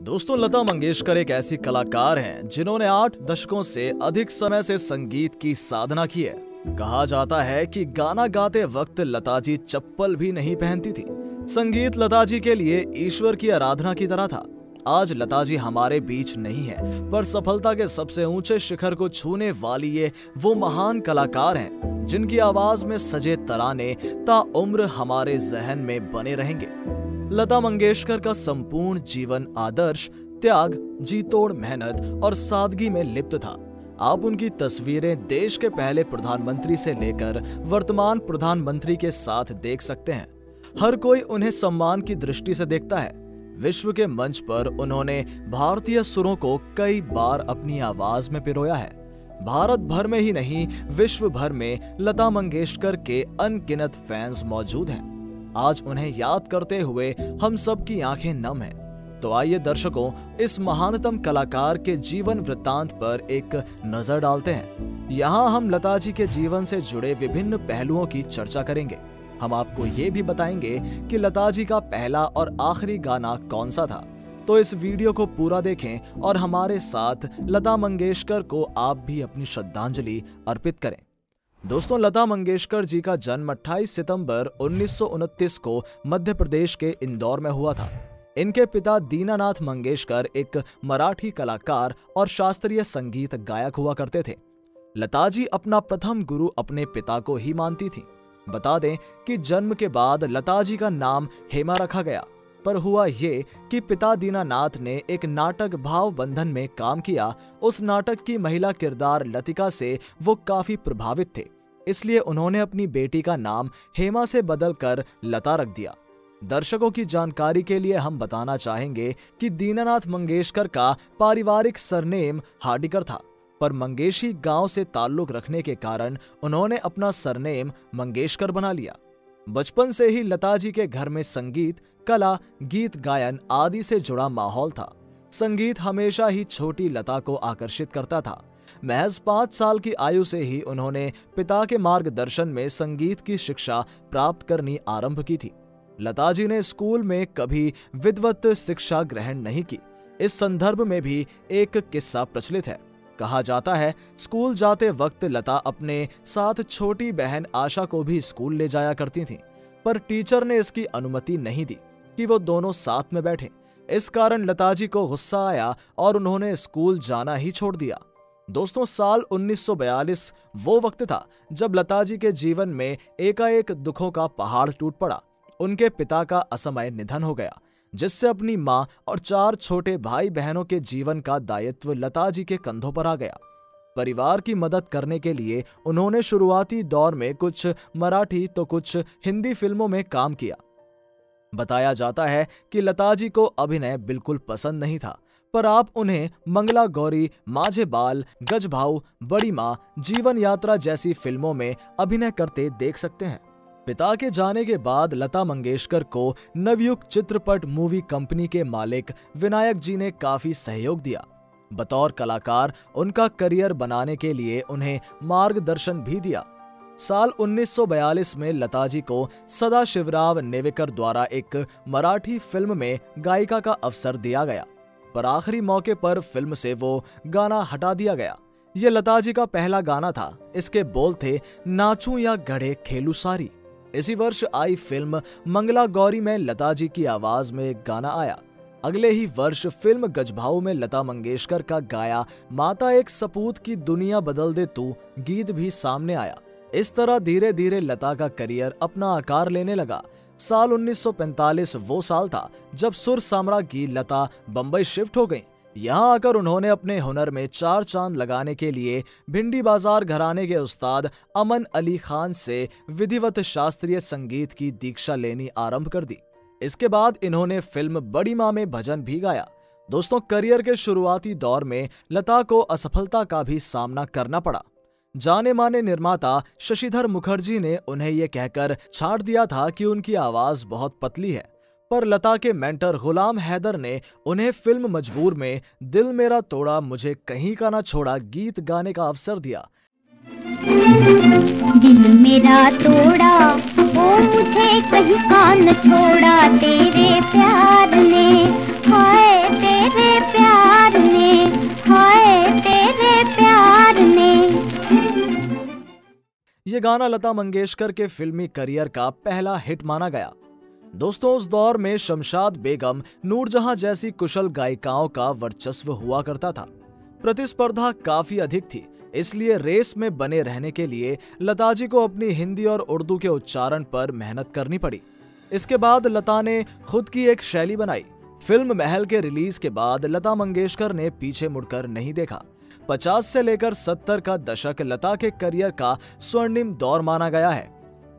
दोस्तों, लता मंगेशकर एक ऐसी कलाकार हैं जिन्होंने 8 दशकों से अधिक समय से संगीत की साधना की है। कहा जाता है कि गाना गाते वक्त लता जी चप्पल भी नहीं पहनती थी। संगीत लता जी के लिए ईश्वर की आराधना की तरह था। आज लता जी हमारे बीच नहीं है, पर सफलता के सबसे ऊंचे शिखर को छूने वाली ये वो महान कलाकार हैं जिनकी आवाज में सजे तराने ताउम्र हमारे जहन में बने रहेंगे। लता मंगेशकर का संपूर्ण जीवन आदर्श, त्याग, जी तोड़ मेहनत और सादगी में लिप्त था। आप उनकी तस्वीरें देश के पहले प्रधानमंत्री से लेकर वर्तमान प्रधानमंत्री के साथ देख सकते हैं। हर कोई उन्हें सम्मान की दृष्टि से देखता है। विश्व के मंच पर उन्होंने भारतीय सुरों को कई बार अपनी आवाज में पिरोया है। भारत भर में ही नहीं, विश्व भर में लता मंगेशकर के अनगिनत फैंस मौजूद हैं। आज उन्हें याद करते हुए हम सब की आंखें नम हैं। तो आइए दर्शकों, इस महानतम कलाकार के जीवन वृत्तांत पर एक नजर डालते हैं। यहाँ हम लता जी के जीवन से जुड़े विभिन्न पहलुओं की चर्चा करेंगे। हम आपको ये भी बताएंगे कि लता जी का पहला और आखिरी गाना कौन सा था। तो इस वीडियो को पूरा देखें और हमारे साथ लता मंगेशकर को आप भी अपनी श्रद्धांजलि अर्पित करें। दोस्तों, लता मंगेशकर जी का जन्म 28 सितंबर 1929 को मध्य प्रदेश के इंदौर में हुआ था। इनके पिता दीनानाथ मंगेशकर एक मराठी कलाकार और शास्त्रीय संगीत गायक हुआ करते थे। लता जी अपना प्रथम गुरु अपने पिता को ही मानती थीं। बता दें कि जन्म के बाद लता जी का नाम हेमा रखा गया, पर हुआ ये कि पिता दीनानाथ ने एक नाटक भाव बंधन में काम किया। उस नाटक की महिला किरदार लतिका से वो काफी प्रभावित थे, इसलिए उन्होंने अपनी बेटी का नाम हेमा से बदलकर लता रख दिया। दर्शकों की जानकारी के लिए हम बताना चाहेंगे कि दीनानाथ मंगेशकर का पारिवारिक सरनेम हार्डिकर था, पर मंगेशी गांव से ताल्लुक रखने के कारण उन्होंने अपना सरनेम मंगेशकर बना लिया। बचपन से ही लता जी के घर में संगीत, कला, गीत गायन आदि से जुड़ा माहौल था। संगीत हमेशा ही छोटी लता को आकर्षित करता था। महज 5 साल की आयु से ही उन्होंने पिता के मार्गदर्शन में संगीत की शिक्षा प्राप्त करनी आरंभ की थी। लता जी ने स्कूल में कभी विधिवत शिक्षा ग्रहण नहीं की। इस संदर्भ में भी एक किस्सा प्रचलित है। कहा जाता है, स्कूल जाते वक्त लता अपने साथ छोटी बहन आशा को भी स्कूल ले जाया करती थीं, पर टीचर ने इसकी अनुमति नहीं दी कि वो दोनों साथ में बैठें। इस कारण लता जी को गुस्सा आया और उन्होंने स्कूल जाना ही छोड़ दिया। दोस्तों, साल 1942 वो वक्त था जब लता जी के जीवन में एकाएक दुखों का पहाड़ टूट पड़ा। उनके पिता का असमय निधन हो गया, जिससे अपनी मां और 4 छोटे भाई बहनों के जीवन का दायित्व लता जी के कंधों पर आ गया। परिवार की मदद करने के लिए उन्होंने शुरुआती दौर में कुछ मराठी तो कुछ हिंदी फिल्मों में काम किया। बताया जाता है कि लता जी को अभिनय बिल्कुल पसंद नहीं था, पर आप उन्हें मंगला गौरी, माझे बाल, गजभाऊ, बड़ी मां, जीवन यात्रा जैसी फिल्मों में अभिनय करते देख सकते हैं। पिता के जाने के बाद लता मंगेशकर को नवयुग चित्रपट मूवी कंपनी के मालिक विनायक जी ने काफी सहयोग दिया। बतौर कलाकार उनका करियर बनाने के लिए उन्हें मार्गदर्शन भी दिया। साल 1942 में लता जी को सदाशिवराव नेवेकर द्वारा एक मराठी फिल्म में गायिका का अवसर दिया गया, पर आखिरी मौके पर फिल्म से वो गाना हटा दिया गया। ये लता जी का पहला गाना था। इसके बोल थे, नाचूं या गढ़े खेलू सारी। इसी वर्ष आई फिल्म मंगला गौरी में लता जी की आवाज में एक गाना आया। अगले ही वर्ष फिल्म गजभाऊ में लता मंगेशकर का गाया माता एक सपूत की दुनिया बदल दे तू गीत भी सामने आया। इस तरह धीरे धीरे लता का करियर अपना आकार लेने लगा। साल 1945 वो साल था जब सुर साम्राज्ञी लता बंबई शिफ्ट हो गईं। यहाँ आकर उन्होंने अपने हुनर में 4 चांद लगाने के लिए भिंडी बाजार घराने के उस्ताद अमन अली खान से विधिवत शास्त्रीय संगीत की दीक्षा लेनी आरंभ कर दी। इसके बाद इन्होंने फिल्म बड़ी मां में भजन भी गाया। दोस्तों, करियर के शुरुआती दौर में लता को असफलता का भी सामना करना पड़ा। जाने माने निर्माता शशिधर मुखर्जी ने उन्हें यह कहकर छांट दिया था कि उनकी आवाज बहुत पतली है, पर लता के मेंटर गुलाम हैदर ने उन्हें फिल्म मजबूर में दिल मेरा तोड़ा मुझे कहीं का ना छोड़ा गीत गाने का अवसर दिया। दिल मेरा तोड़ा ओ मुझे कहीं का न छोड़ा तेरे प्यार ने, हाय तेरे ये गाना लता मंगेशकर के फिल्मी करियर का पहला हिट माना गया। दोस्तों, उस दौर में शमशाद बेगम, नूरजहां जैसी कुशल गायिकाओं का वर्चस्व हुआ करता था। प्रतिस्पर्धा काफी अधिक थी, इसलिए रेस में बने रहने के लिए लता जी को अपनी हिंदी और उर्दू के उच्चारण पर मेहनत करनी पड़ी। इसके बाद लता ने खुद की एक शैली बनाई। फिल्म महल के रिलीज के बाद लता मंगेशकर ने पीछे मुड़कर नहीं देखा। 50 से लेकर 70 का दशक लता के करियर का स्वर्णिम दौर माना गया है।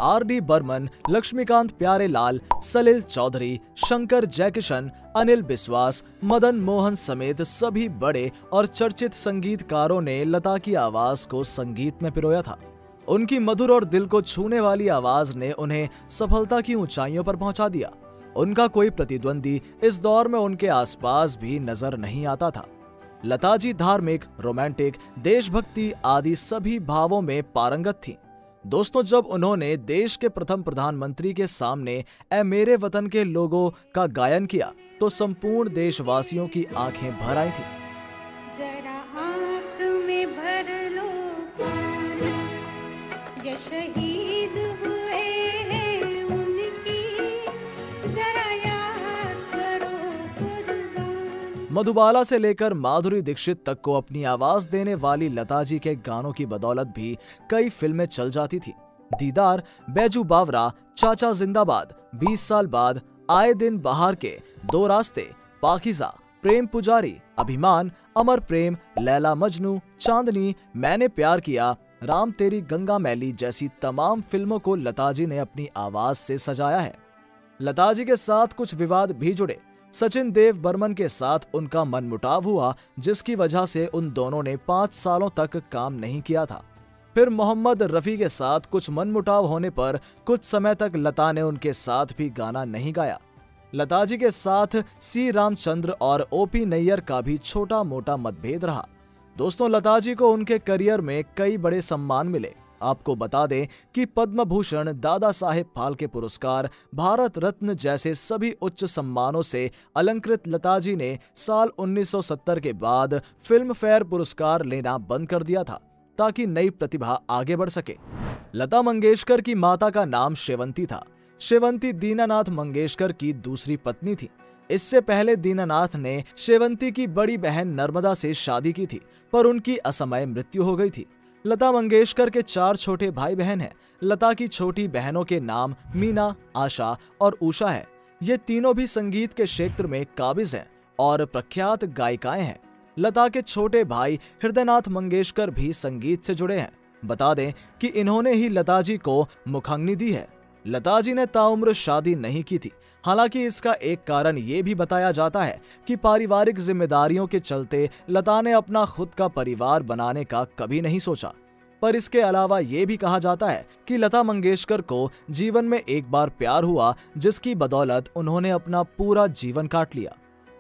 R.D. बर्मन, लक्ष्मीकांत प्यारेलाल, सलिल चौधरी, शंकर जयकिशन, अनिल बिस्वास, मदन मोहन समेत सभी बड़े और चर्चित संगीतकारों ने लता की आवाज को संगीत में पिरोया था। उनकी मधुर और दिल को छूने वाली आवाज ने उन्हें सफलता की ऊंचाइयों पर पहुंचा दिया। उनका कोई प्रतिद्वंदी इस दौर में उनके आसपास भी नजर नहीं आता था। लता जी धार्मिक, रोमांटिक, देशभक्ति आदि सभी भावों में पारंगत थीं। दोस्तों, जब उन्होंने देश के प्रथम प्रधानमंत्री के सामने ए मेरे वतन के लोगों का गायन किया तो संपूर्ण देशवासियों की आंखें भर आई थी। जरा आँख में भर लो पानी, ये शहीद हुए हैं उनकी, जरा याद करो कुर्बानी। मधुबाला से लेकर माधुरी दीक्षित तक को अपनी आवाज देने वाली लता जी के गानों की बदौलत भी कई फिल्में चल जाती थी। दीदार, बैजू बावरा, चाचा जिंदाबाद, 20 साल बाद, आए दिन बहार के, दो रास्ते, पाकिज़ा, प्रेम पुजारी, अभिमान, अमर प्रेम, लैला मजनू, चांदनी, मैंने प्यार किया, राम तेरी गंगा मैली जैसी तमाम फिल्मों को लता जी ने अपनी आवाज से सजाया है। लता जी के साथ कुछ विवाद भी जुड़े। सचिन देव बर्मन के साथ उनका मनमुटाव हुआ, जिसकी वजह से उन दोनों ने 5 सालों तक काम नहीं किया था। फिर मोहम्मद रफी के साथ कुछ मनमुटाव होने पर कुछ समय तक लता ने उनके साथ भी गाना नहीं गाया। लता जी के साथ सी रामचंद्र और ओपी नैयर का भी छोटा मोटा मतभेद रहा। दोस्तों, लता जी को उनके करियर में कई बड़े सम्मान मिले। आपको बता दें कि पद्म भूषण, दादा साहेब फाल्के पुरस्कार, भारत रत्न जैसे सभी उच्च सम्मानों से अलंकृत लता जी ने साल 1970 के बाद फिल्म फेयर पुरस्कार लेना बंद कर दिया था ताकि नई प्रतिभा आगे बढ़ सके। लता मंगेशकर की माता का नाम शेवंती था। शेवंती दीनानाथ मंगेशकर की दूसरी पत्नी थी। इससे पहले दीनानाथ ने शेवंती की बड़ी बहन नर्मदा से शादी की थी, पर उनकी असमय मृत्यु हो गई थी। लता मंगेशकर के 4 छोटे भाई बहन हैं। लता की छोटी बहनों के नाम मीना, आशा और उषा है। ये तीनों भी संगीत के क्षेत्र में काबिज हैं और प्रख्यात गायिकाएं हैं। लता के छोटे भाई हृदयनाथ मंगेशकर भी संगीत से जुड़े हैं। बता दें कि इन्होंने ही लता जी को मुखाग्नि दी है। लता जी ने ताउम्र शादी नहीं की थी। हालांकि इसका एक कारण ये भी बताया जाता है कि पारिवारिक जिम्मेदारियों के चलते लता ने अपना खुद का परिवार बनाने का कभी नहीं सोचा। पर इसके अलावा ये भी कहा जाता है कि लता मंगेशकर को जीवन में एक बार प्यार हुआ, जिसकी बदौलत उन्होंने अपना पूरा जीवन काट लिया।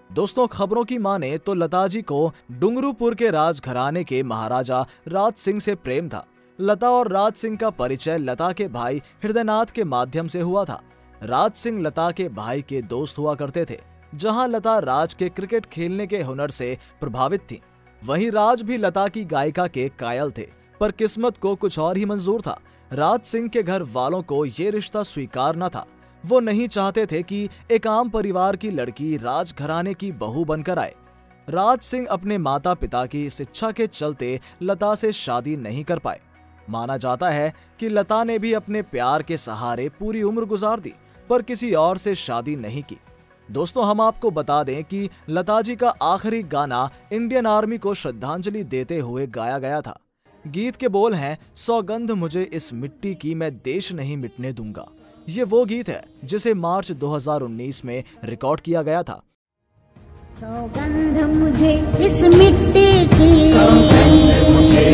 दोस्तों, खबरों की माने तो लता जी को डुंगरूपुर के राजघराने के महाराजा राज सिंह से प्रेम था। लता और राज सिंह का परिचय लता के भाई हृदयनाथ के माध्यम से हुआ था। राज सिंह लता के भाई के दोस्त हुआ करते थे। जहां लता राज के क्रिकेट खेलने के हुनर से प्रभावित थी, वहीं राज भी लता की गायिका के कायल थे। पर किस्मत को कुछ और ही मंजूर था। राज सिंह के घर वालों को ये रिश्ता स्वीकार न था। वो नहीं चाहते थे कि एक आम परिवार की लड़की राजघराने की बहू बनकर आए। राज सिंह अपने माता पिता की इस इच्छा के चलते लता से शादी नहीं कर पाए। माना जाता है कि लता ने भी अपने प्यार के सहारे पूरी उम्र गुजार दी, पर किसी और से शादी नहीं की। दोस्तों, हम आपको बता दें कि लता जी का आखिरी गाना इंडियन आर्मी को श्रद्धांजलि देते हुए गाया गया था। गीत के बोल हैं, सौगंध मुझे इस मिट्टी की, मैं देश नहीं मिटने दूंगा। ये वो गीत है जिसे मार्च 2019 में रिकॉर्ड किया गया था। सौगंध मुझे इस मिट्टी की, सौगंध मुझे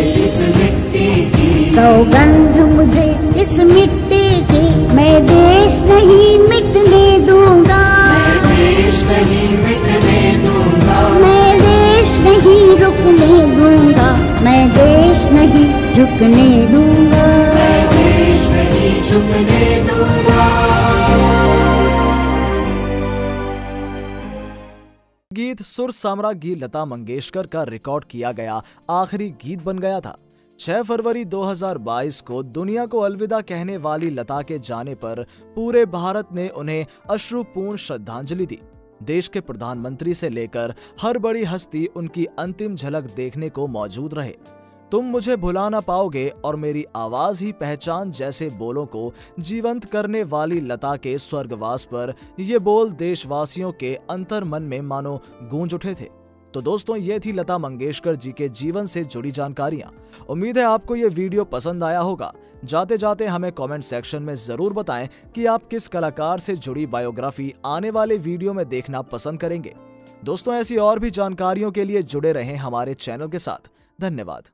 इस मिट्टी की, मैं देश नहीं मिटने दूंगा, मैं देश नहीं रुकने दूंगा, मैं देश नहीं झुकने दूंगा, मैं देश नहीं झुकने दूंगा। गीत सुर साम्राज्ञी लता मंगेशकर का रिकॉर्ड किया गया आखिरी गीत बन गया था। 6 फरवरी 2022 को दुनिया को अलविदा कहने वाली लता के जाने पर पूरे भारत ने उन्हें अश्रुपूर्ण श्रद्धांजलि दी। देश के प्रधानमंत्री से लेकर हर बड़ी हस्ती उनकी अंतिम झलक देखने को मौजूद रहे। तुम मुझे भुला ना पाओगे और मेरी आवाज ही पहचान जैसे बोलों को जीवंत करने वाली लता के स्वर्गवास पर ये बोल देशवासियों के अंतर्मन में मानो गूंज उठे थे। तो दोस्तों, ये थी लता मंगेशकर जी के जीवन से जुड़ी जानकारियां। उम्मीद है आपको ये वीडियो पसंद आया होगा। जाते जाते हमें कमेंट सेक्शन में जरूर बताएं कि आप किस कलाकार से जुड़ी बायोग्राफी आने वाले वीडियो में देखना पसंद करेंगे। दोस्तों, ऐसी और भी जानकारियों के लिए जुड़े रहें हमारे चैनल के साथ। धन्यवाद।